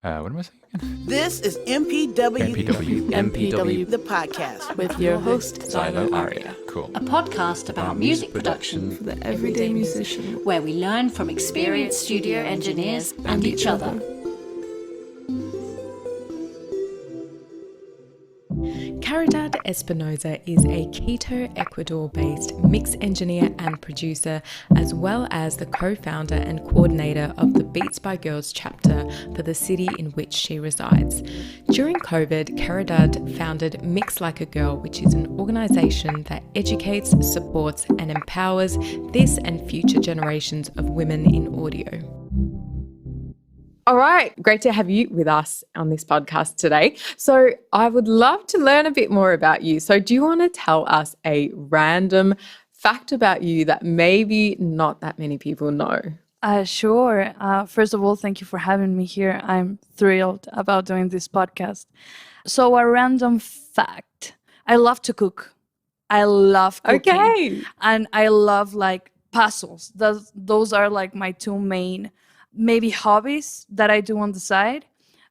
What am I saying again? This is MPW, MPW. the podcast with your host, Xylo Aria. Cool. a podcast about music production for the everyday musician. where we learn from experienced studio engineers and each other. Caridad Espinosa is a Quito, Ecuador-based mix engineer and producer, as well as the co-founder and coordinator of the Beats by Girls chapter for the city in which she resides. During COVID, Caridad founded Mix Like a Girl, which is an organisation that educates, supports and empowers this and future generations of women in audio. All right, great to have you with us on this podcast today. So I would love to learn a bit more about you. So do you want to tell us a random fact about you that maybe not that many people know? Sure. First of all, thank you for having me here. I'm thrilled about doing this podcast. So a random fact. I love to cook. I love cooking. Okay. And I love like puzzles. Those are like my two main maybe hobbies that I do on the side.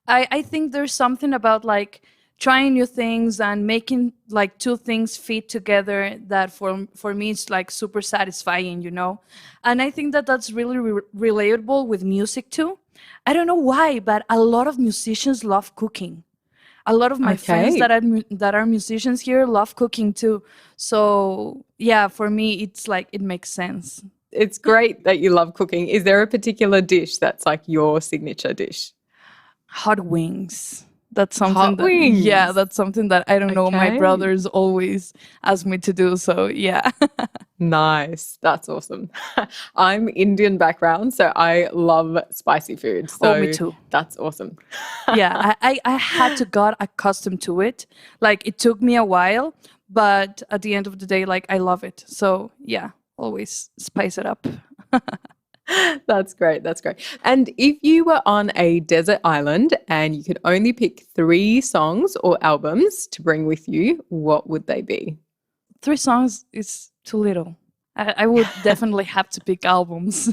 I think there's something about like trying new things and making like two things fit together that for me it's like super satisfying, you know? And I think that that's really relatable with music too. I don't know why, but a lot of musicians love cooking. A lot of my friends that are musicians here love cooking too. So yeah, for me, it's like, it makes sense. It's great that you love cooking. Is there a particular dish that's like your signature dish? Hot wings. That's something. Hot wings? Yeah, that's something that I don't know. My Okay. brothers always ask me to do. So yeah. Nice. That's awesome. I'm Indian background, so I love spicy food. So me too. That's awesome. Yeah, I had to got accustomed to it. Like it took me a while, but at the end of the day, like I love it. So yeah, always spice it up. That's great. That's great. And if you were on a desert island and you could only pick 3 songs or albums to bring with you, what would they be? 3 songs is too little. I would definitely have to pick albums.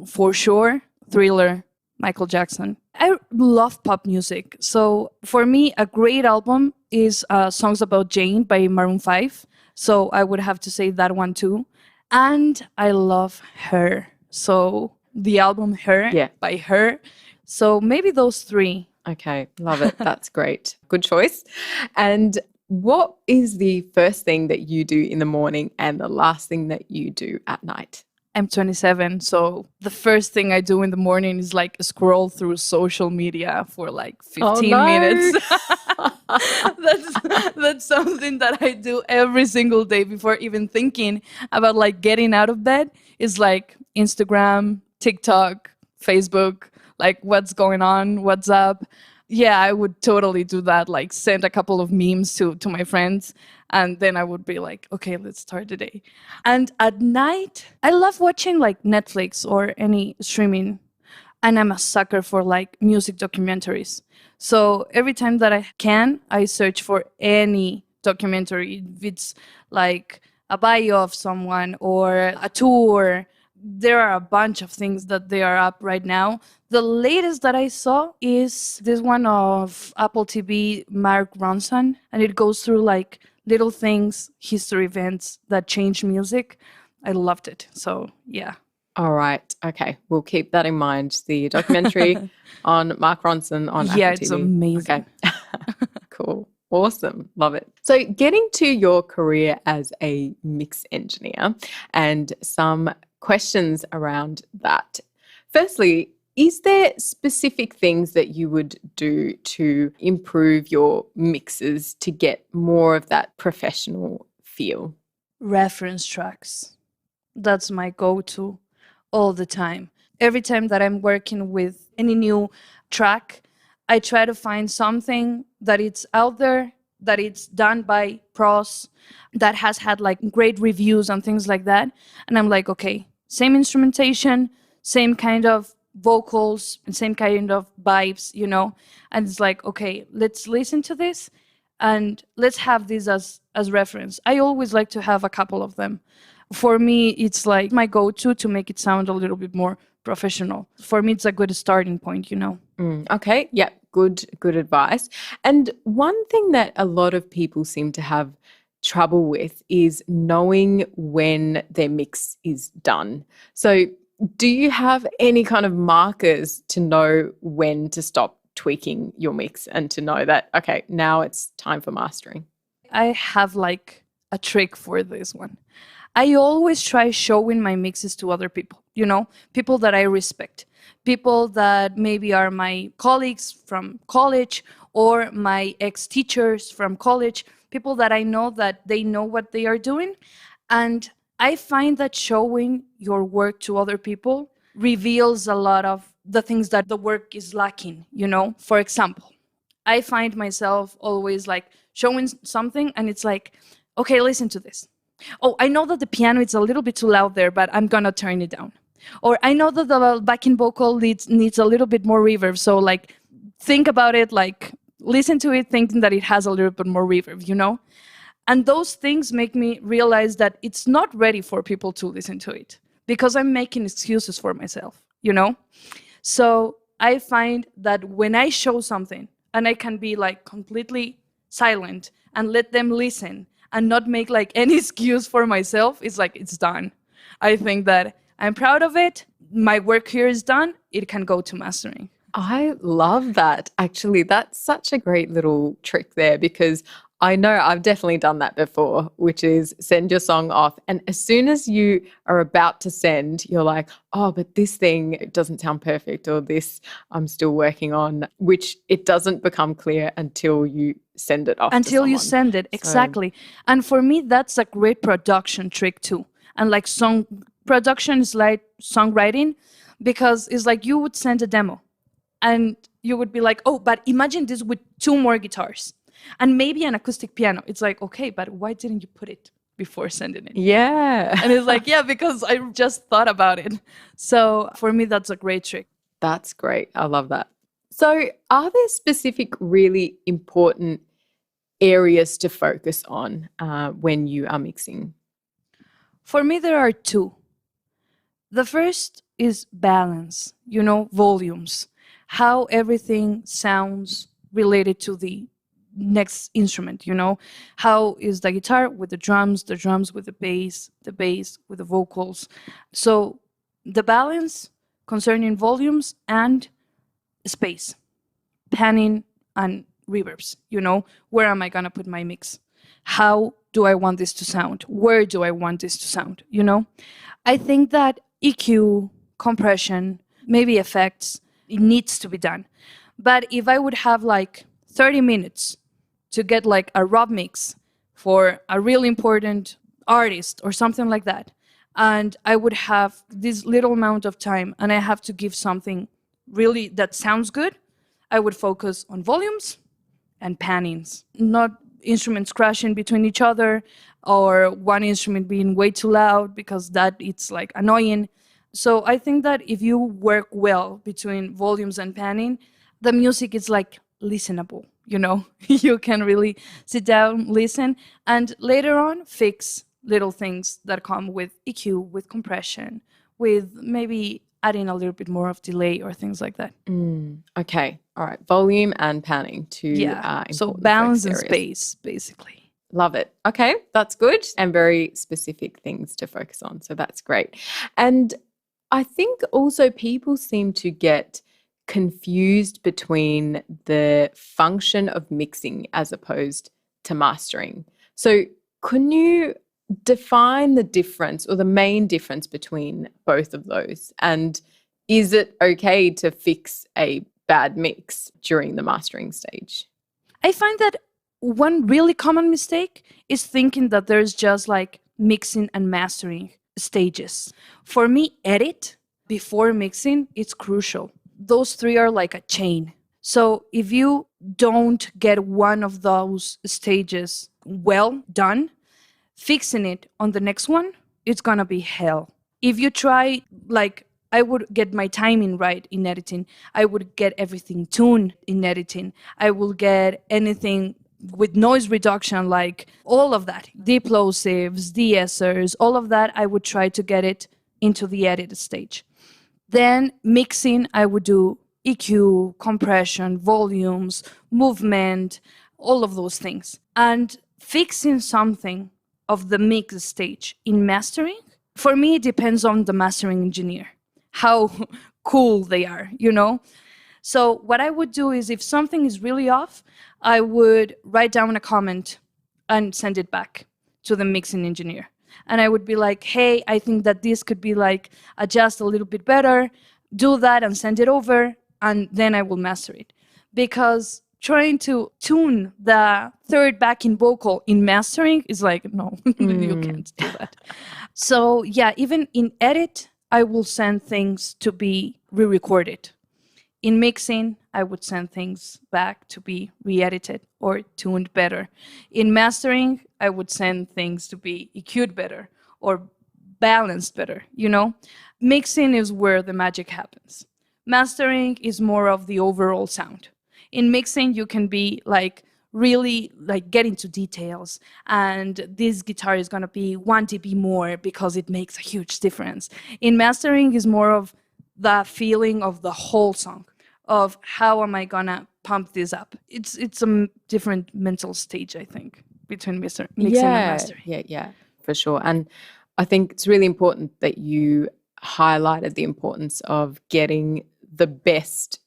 For sure, Thriller, Michael Jackson. I love pop music. So for me, a great album is Songs About Jane by Maroon 5. So I would have to say that one too. And I love Her. So the album Her by Her. So maybe those 3. Okay, love it. That's great. Good choice. And what is the first thing that you do in the morning and the last thing that you do at night? I'm 27, so the first thing I do in the morning is like scroll through social media for like 15 minutes. That's something that I do every single day before even thinking about like getting out of bed. Is like Instagram, TikTok, Facebook, like what's going on, what's up. Yeah, I would totally do that, like send a couple of memes to my friends, and then I would be like, okay, let's start the day. And at night, I love watching like Netflix or any streaming, and I'm a sucker for like music documentaries. So every time that I can, I search for any documentary. If it's like a bio of someone or a tour, there are a bunch of things that they are up right now. The latest that I saw is this one of Apple TV, Mark Ronson, and it goes through like little things, history events that change music. I loved it. So yeah. All right. Okay. We'll keep that in mind. The documentary on Mark Ronson on Apple TV. Yeah, it's amazing. Okay. Cool. Awesome. Love it. So getting to your career as a mix engineer and some questions around that. Firstly, is there specific things that you would do to improve your mixes to get more of that professional feel? Reference tracks. That's my go-to all the time. Every time that I'm working with any new track, I try to find something that it's out there, that it's done by pros, that has had like great reviews and things like that. And I'm like, okay, same instrumentation, same kind of vocals, and same kind of vibes, you know? And it's like, okay, let's listen to this and let's have this as reference. I always like to have a couple of them. For me, it's like my go-to to make it sound a little bit more professional. For me, it's a good starting point, you know. Okay, yeah, good advice. And one thing that a lot of people seem to have trouble with is knowing when their mix is done. So, do you have any kind of markers to know when to stop tweaking your mix and to know that, okay, now it's time for mastering? I have like a trick for this one. I always try showing my mixes to other people, you know, people that I respect, people that maybe are my colleagues from college or my ex-teachers from college, people that I know that they know what they are doing. And I find that showing your work to other people reveals a lot of the things that the work is lacking, you know. For example, I find myself always like showing something and it's like, okay, listen to this. Oh, I know that the piano is a little bit too loud there, but I'm gonna turn it down. Or I know that the backing vocal needs a little bit more reverb. So like think about it, like listen to it thinking that it has a little bit more reverb, you know? And those things make me realize that it's not ready for people to listen to it because I'm making excuses for myself, you know? So I find that when I show something and I can be like completely silent and let them listen and not make like any excuse for myself, it's like it's done. I think that I'm proud of it. My work here is done. It can go to mastering. I love that. Actually, that's such a great little trick there because I know I've definitely done that before, which is send your song off. And as soon as you are about to send, you're like, oh, but this thing it doesn't sound perfect, or this I'm still working on, which it doesn't become clear until you send it off. Until to you someone. send it, exactly. And for me, that's a great production trick too. And like song production is like songwriting because it's like you would send a demo and you would be like, oh, but imagine this with 2 more guitars and maybe an acoustic piano. It's like, okay, but why didn't you put it before sending it? Yeah. And it's like, yeah, because I just thought about it. So for me, that's a great trick. That's great. I love that. So, are there specific really important areas to focus on when you are mixing? For me, there are 2. The first is balance, you know, volumes, how everything sounds related to the next instrument, you know, how is the guitar with the drums with the bass with the vocals. So the balance concerning volumes and space, panning and reverbs, you know, where am I gonna put my mix? How do I want this to sound? Where do I want this to sound, you know? I think that EQ, compression, maybe effects, it needs to be done. But if I would have like 30 minutes to get like a rough mix for a really important artist or something like that, and I would have this little amount of time and I have to give something really that sounds good, I would focus on volumes and pannings, not instruments crashing between each other or one instrument being way too loud because that it's like annoying. So I think that if you work well between volumes and panning, the music is like listenable, you know? You can really sit down, listen, and later on fix little things that come with EQ, with compression, with maybe adding a little bit more of delay or things like that. Okay. All right. Volume and panning to So important balance focus and areas. space, basically. Love it. Okay, that's good. And very specific things to focus on. So that's great. And I think also people seem to get confused between the function of mixing as opposed to mastering. So can you define the difference or the main difference between both of those? And is it okay to fix a bad mix during the mastering stage? I find that one really common mistake is thinking that there's just like mixing and mastering stages. For me, edit before mixing, it's crucial. Those 3 are like a chain. So if you don't get one of those stages well done, fixing it on the next one, it's gonna be hell. If you try, like, I would get my timing right in editing. I would get everything tuned in editing. I will get anything with noise reduction, like all of that, the plosives, de-essers, all of that, I would try to get it into the edit stage. Then mixing, I would do EQ, compression, volumes, movement, all of those things. And fixing something of the mix stage in mastering, for me, it depends on the mastering engineer, how cool they are, you know? So what I would do is if something is really off, I would write down a comment and send it back to the mixing engineer. And I would be like, hey, I think that this could be like adjust a little bit better, do that and send it over, and then I will master it. Because trying to tune the third backing vocal in mastering is like, no, you can't do that. So yeah, even in edit, I will send things to be re-recorded. In mixing, I would send things back to be re-edited or tuned better. In mastering, I would send things to be EQ'd better or balanced better, you know? Mixing is where the magic happens. Mastering is more of the overall sound. In mixing, you can be like really like get into details, and this guitar is gonna be 1 dB more because it makes a huge difference. In mastering is more of the feeling of the whole song, of how am I gonna pump this up. It's a different mental stage, I think, between mixing and mastering. Yeah, for sure. And I think it's really important that you highlighted the importance of getting the best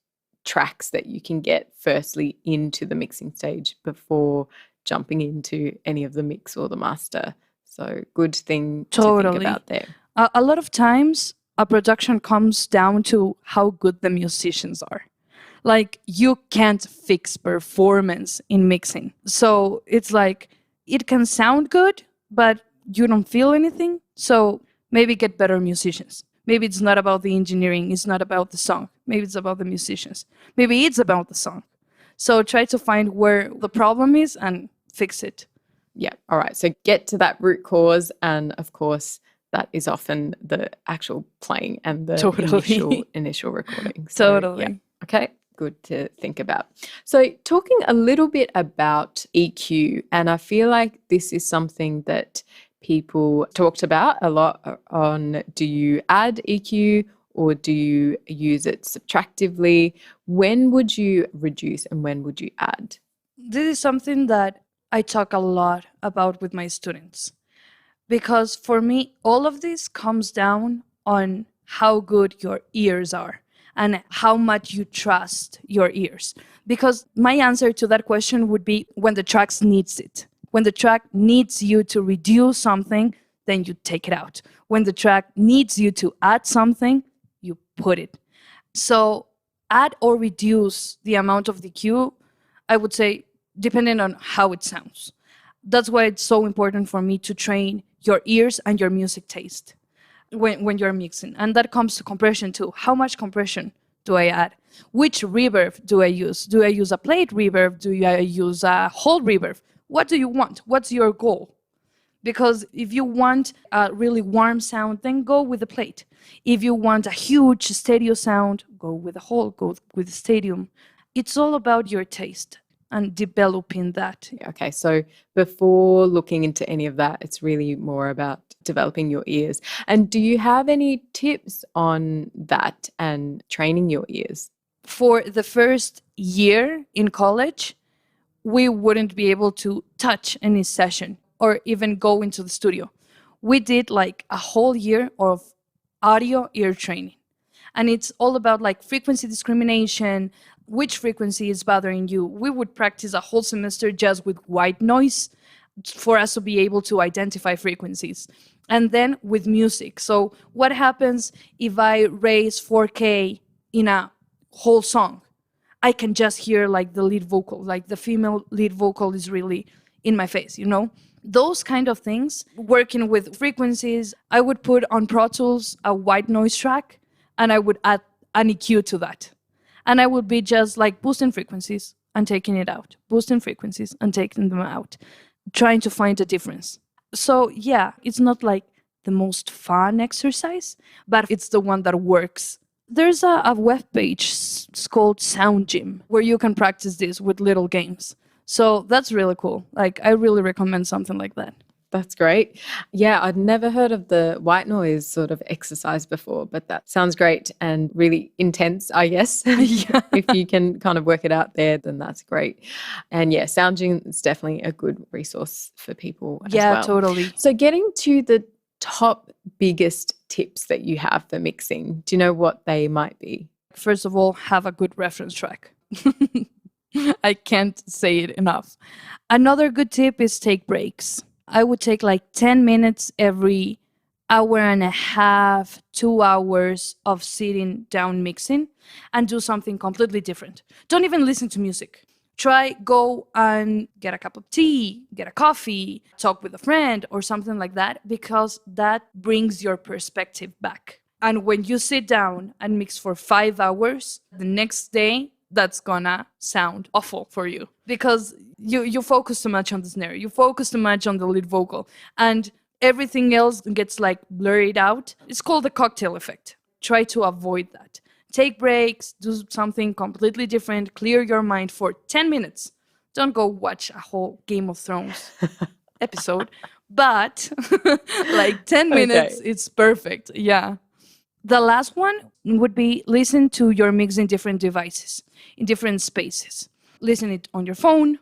tracks that you can get firstly into the mixing stage before jumping into any of the mix or the master. So good thing to think about there. A lot of times a production comes down to how good the musicians are. Like you can't fix performance in mixing. So it's like it can sound good, but you don't feel anything. So maybe get better musicians. Maybe it's not about the engineering, it's not about the song. Maybe it's about the musicians. Maybe it's about the song. So try to find where the problem is and fix it. Yeah, all right. So get to that root cause, and of course, that is often the actual playing and the initial recording. So, Totally. Yeah. Okay, good to think about. So talking a little bit about EQ, and I feel like this is something that people talked about a lot on, do you add EQ or do you use it subtractively? When would you reduce and when would you add? This is something that I talk a lot about with my students. Because for me, all of this comes down on how good your ears are and how much you trust your ears. Because my answer to that question would be when the track needs it. When the track needs you to reduce something, then you take it out. When the track needs you to add something, you put it. So add or reduce the amount of the cue, I would say, depending on how it sounds. That's why it's so important for me to train your ears and your music taste when you're mixing. And that comes to compression too. How much compression do I add? Which reverb do I use? Do I use a plate reverb? Do I use a whole reverb? What do you want? What's your goal? Because if you want a really warm sound, then go with the plate. If you want a huge stereo sound, go with the whole, go with the stadium. It's all about your taste and developing that. Okay, so before looking into any of that, it's really more about developing your ears. And do you have any tips on that and training your ears? For the first year in college, we wouldn't be able to touch any session or even go into the studio. We did like a whole year of audio ear training. And it's all about like frequency discrimination, which frequency is bothering you. We would practice a whole semester just with white noise for us to be able to identify frequencies. And then with music. So what happens if I raise 4K in a whole song? I can just hear like the lead vocal, like the female lead vocal is really in my face, you know? Those kind of things, working with frequencies, I would put on Pro Tools a white noise track and I would add an EQ to that. And I would be just like boosting frequencies and taking it out, boosting frequencies and taking them out, trying to find a difference. So yeah, it's not like the most fun exercise, but it's the one that works. There's a web page it's called Sound Gym where you can practice this with little games. So that's really cool. Like I really recommend something like that. That's great. Yeah, I'd never heard of the white noise sort of exercise before, but that sounds great and really intense, I guess. If you can kind of work it out there, then that's great. And yeah, Soundgene is definitely a good resource for people as Yeah, well. totally. So getting to the top biggest tips that you have for mixing, do you know what they might be? First of all, have a good reference track. I can't say it enough. Another good tip is take breaks. I would take like 10 minutes every hour and a half, 2 hours of sitting down mixing and do something completely different. Don't even listen to music. Try go and get a cup of tea, get a coffee, talk with a friend or something like that, because that brings your perspective back. And when you sit down and mix for 5 hours, the next day, that's gonna sound awful for you because you focus too much on the snare, you focus too much on the lead vocal, and everything else gets like blurred out. It's called the cocktail effect. Try to avoid that. Take breaks, do something completely different, clear your mind for 10 minutes. Don't go watch a whole Game of Thrones episode, but like 10 minutes, it's perfect. Yeah. The last one would be listen to your mix in different devices, in different spaces. Listen it on your phone,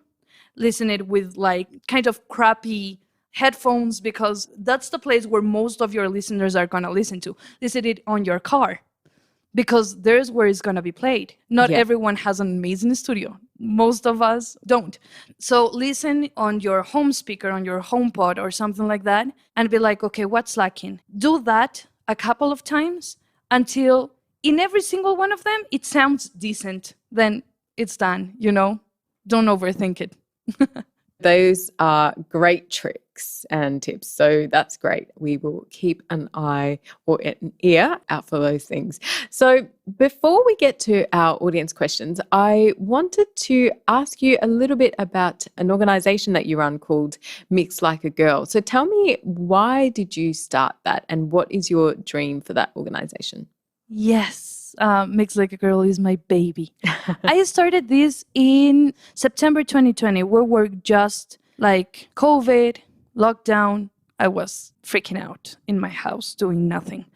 listen it with like kind of crappy headphones, because that's the place where most of your listeners are going to listen to. Listen it on your car, because there's where it's going to be played. Not everyone has an amazing studio. Most of us don't. So listen on your home speaker, on your HomePod or something like that, and be like, okay, what's lacking? Do that a couple of times until in every single one of them, it sounds decent. Then it's done, Don't overthink it. Those are great tricks and tips. So that's great. We will keep an eye or an ear out for those things. So before we get to our audience questions, I wanted to ask you a little bit about an organization that you run called Mix Like a Girl. So tell me, why did you start that and what is your dream for that organization? Yes. Mix Like a Girl is my baby. I started this in September 2020. We were just like COVID, lockdown. I was freaking out in my house doing nothing.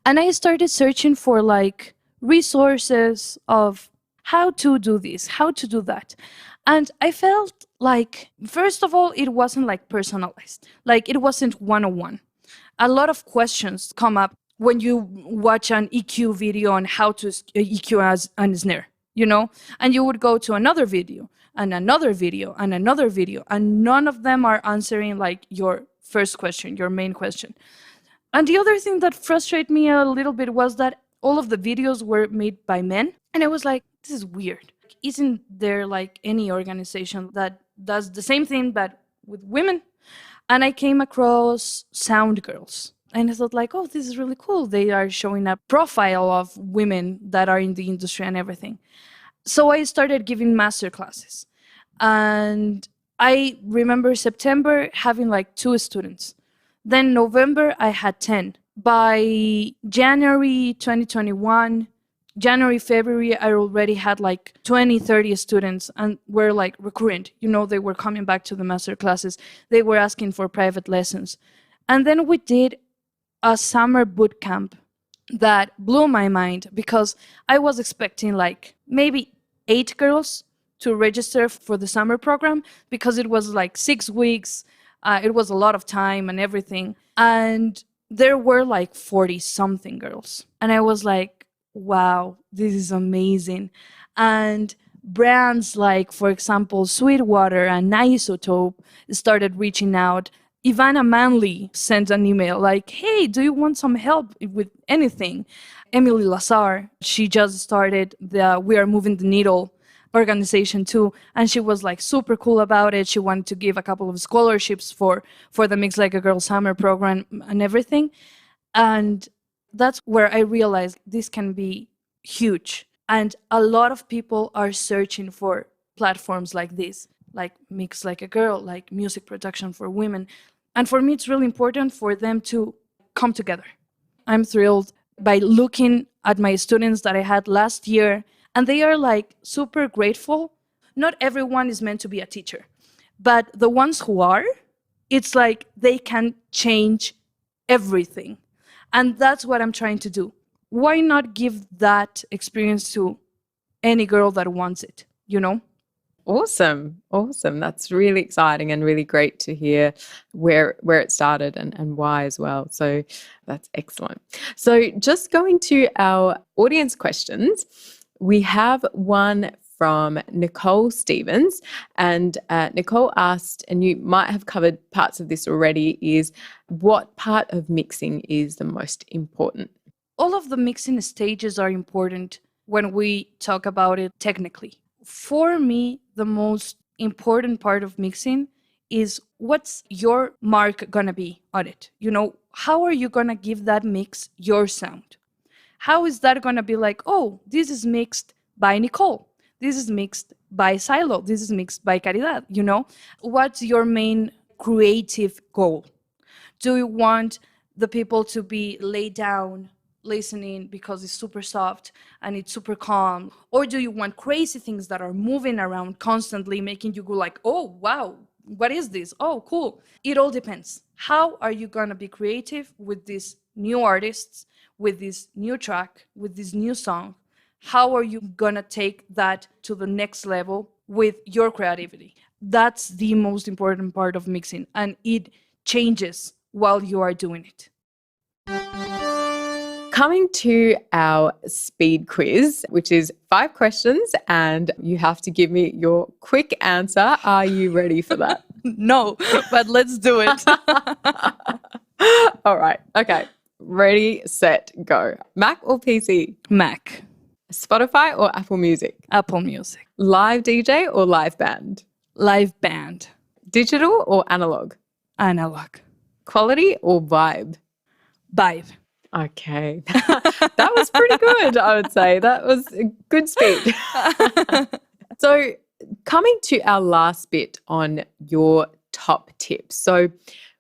And I started searching for like resources of how to do this, how to do that. And I felt like, first of all, it wasn't like personalized. Like it wasn't one-on-one. A lot of questions come up when you watch an EQ video on how to EQ as a snare, and you would go to another video and another video and another video, and none of them are answering like your first question, your main question. And the other thing that frustrated me a little bit was that all of the videos were made by men, and I was like, this is weird. Isn't there like any organization that does the same thing but with women? And I came across Sound Girls. And I thought like, oh, this is really cool. They are showing a profile of women that are in the industry and everything. So I started giving master classes. And I remember September having like 2 students. Then November, I had 10. By January 2021, January, February, I already had like 20, 30 students and were like recurrent. They were coming back to the master classes. They were asking for private lessons. And then we did a summer boot camp that blew my mind, because I was expecting like maybe 8 girls to register for the summer program, because it was like 6 weeks. It was a lot of time and everything. And there were like 40 something girls. And I was like, wow, this is amazing. And brands like, for example, Sweetwater and Isotope started reaching out. Ivana Manley sent an email like, hey, do you want some help with anything? Emily Lazar, she just started the We Are Moving the Needle organization too, and she was like super cool about it. She wanted to give a couple of scholarships for the Mix Like a Girl summer program and everything. And that's where I realized this can be huge. And a lot of people are searching for platforms like this, like Mix Like a Girl, like music production for women. And for me, it's really important for them to come together. I'm thrilled by looking at my students that I had last year, and they are like super grateful. Not everyone is meant to be a teacher, but the ones who are, it's like they can change everything. And that's what I'm trying to do. Why not give that experience to any girl that wants it, you know? Awesome. Awesome. That's really exciting and really great to hear where it started and why as well. So that's excellent. So just going to our audience questions, we have one from Nicole Stevens. And Nicole asked, and you might have covered parts of this already, is what part of mixing is the most important? All of the mixing stages are important when we talk about it technically. For me, the most important part of mixing is what's your mark gonna be on it? You know, how are you gonna give that mix your sound? How is that gonna be like, oh, this is mixed by Nicole. This is mixed by Xylo. This is mixed by Caridad, you know? What's your main creative goal? Do you want the people to be laid down, listening because it's super soft and it's super calm? Or do you want crazy things that are moving around constantly, making you go like, oh, wow, what is this? Oh, cool. It all depends. How are you gonna be creative with these new artists, with this new track, with this new song? How are you gonna take that to the next level with your creativity? That's the most important part of mixing, and it changes while you are doing it. Coming to our speed quiz, which is 5 questions, and you have to give me your quick answer. Are you ready for that? No, but let's do it. All right. Okay. Ready, set, go. Mac or PC? Mac, Spotify or Apple Music? Apple Music, Live DJ or live band? live band, Digital or analog? analog, Quality or vibe? vibe. Okay. That was pretty good, I would say. That was a good speed. So coming to our last bit on your top tips. So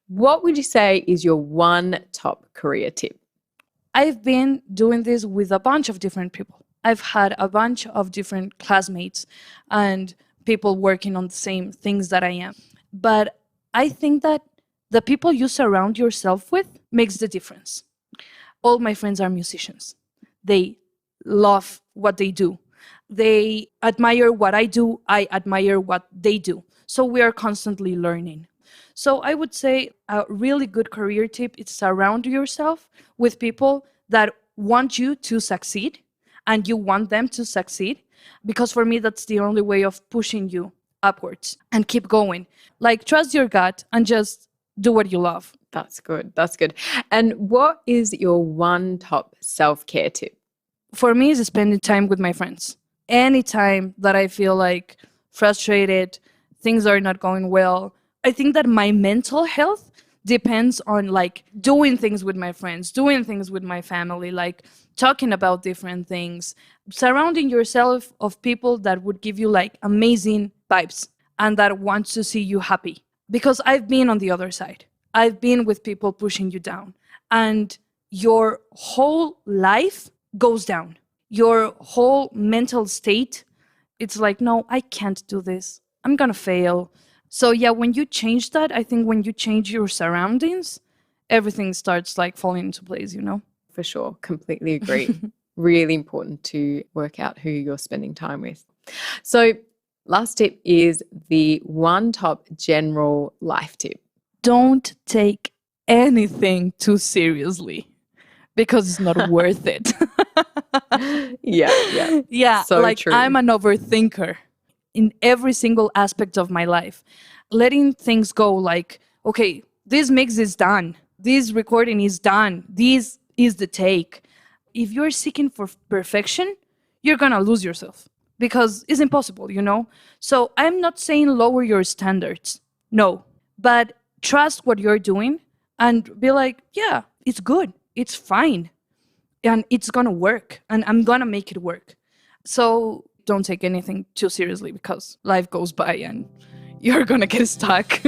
what would you say is your one top career tip? I've been doing this with a bunch of different people. I've had a bunch of different classmates and people working on the same things that I am. But I think that the people you surround yourself with makes the difference. All my friends are musicians. They love what they do. They admire what I do. I admire what they do. So we are constantly learning. So I would say a really good career tip is surround yourself with people that want you to succeed and you want them to succeed, because for me that's the only way of pushing you upwards and keep going. Like, trust your gut and just do what you love. That's good. That's good. And what is your one top self-care tip? For me, is spending time with my friends. Anytime that I feel like frustrated, things are not going well, I think that my mental health depends on like doing things with my friends, doing things with my family, like talking about different things, surrounding yourself of people that would give you like amazing vibes and that want to see you happy. Because I've been on the other side. I've been with people pushing you down, and your whole life goes down. Your whole mental state, it's like, no, I can't do this. I'm gonna fail. So yeah, when you change that, I think when you change your surroundings, everything starts like falling into place, you know? For sure. Completely agree. Really important to work out who you're spending time with. So last tip is the one top general life tip. Don't take anything too seriously because it's not worth it. Yeah. Yeah, So like true. I'm an overthinker in every single aspect of my life. Letting things go like, okay, this mix is done. This recording is done. This is the take. If you're seeking for perfection, you're gonna lose yourself because it's impossible, you know? So I'm not saying lower your standards. No, but trust what you're doing and be like, yeah, it's good. It's fine. And it's gonna work. And I'm gonna make it work. So don't take anything too seriously because life goes by and you're gonna get stuck.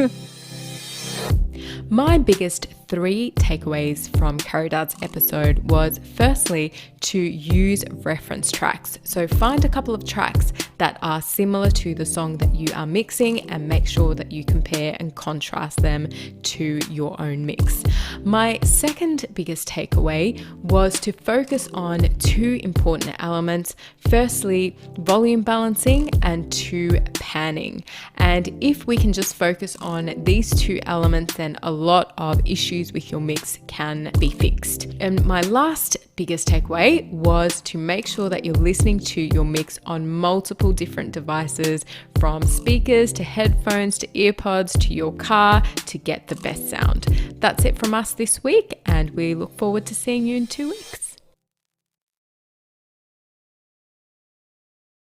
My biggest 3 takeaways from Caridad's episode was firstly to use reference tracks. So find a couple of tracks that are similar to the song that you are mixing and make sure that you compare and contrast them to your own mix. My second biggest takeaway was to focus on 2 important elements. Firstly, volume balancing, and 2, panning. And if we can just focus on these 2 elements, then a lot of issues with your mix can be fixed. And my last biggest takeaway was to make sure that you're listening to your mix on multiple different devices, from speakers to headphones to earpods to your car, to get the best sound. That's it from us this week, and we look forward to seeing you in 2 weeks.